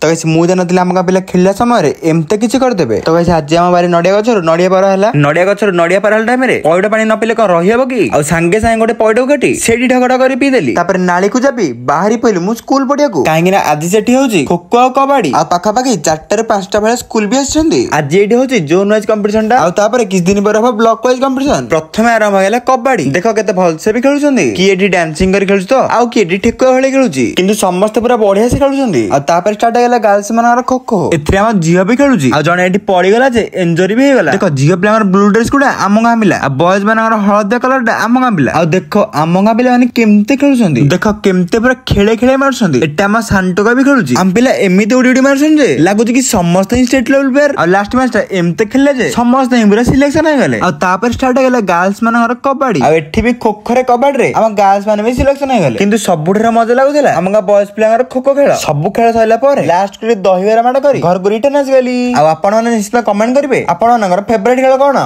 तो कैसे मु जानते आम गाँ पिला खेलला समय एमती किसी करदेवे। तो कैसे आज आम बारी नड़िया गचर नड़िया पार है नड़िया गचर नड़िया पार टाइम पैड पानी न पीले कौन रही कि आ सांगे सांगे गोटे पैड को काटी से ढगड़ा कर पीदेली नाली को जाबी बाहरी पहलू मु स्कूल पढ़िया कहीं आज से खो खो आ कबाड़ी आ पाखापाखि 4टा 5टा भाई स्कूल भी आज ये हूँ जोन वाइज कंपिटिशन किस दिन पर हम ब्लॉक वाइज कंपिटिशन प्रथम आरंभ है कबाड़ी देख केते भलसे भी खेलुछंदी किए डांसिंग कर खेलु तो आउ किए ठेकुआ भले खेलुची किंतु समस्त पूरा बढ़िया से खेलुछंदी आ तापर स्टार्ट हैला गर्ल्स मानकर खो खो एथरे हम झियो भी खेलुची आ जने एठी पड़ी गला जे इंजरी भी हेगला देखो झियो प्लेयर ब्लू ड्रेस कुडा आम गाँ मिला आ बॉयज मानकर हळदिया कलर आम गाँ मिला आ देखो आम गाँ पिला माने केमते खेलुछंदी देखो केमते पूरा खेले खेले मारछंदी एटा हम सांटोका भी खेलुची आम पिला एमिते उडी उडी मारछन जे लागुची कि समस्त स्टेट लेवल प्लेयर आ लास्ट मैच एमते खेलले जे समस्त पूरा सिलेक्शन हो गले आ तापर स्टार्ट हैला गर्ल्स मानकर कबाड़ी आ एठी भी खो खो रे कबाड़ी रे हम गर्ल्स माने भी सिलेक्शन हो गले किंतु सबुठे मजा लागुଥିଲା हम बॉयज प्लेयर खो खो खेल सब खेल सइला पर लास्ट के दहीबरा माड करी घर को रिटर्न आस गली आ आपण माने निश्चित कमेंट करिवे आपण फेवरेट खेल कोन।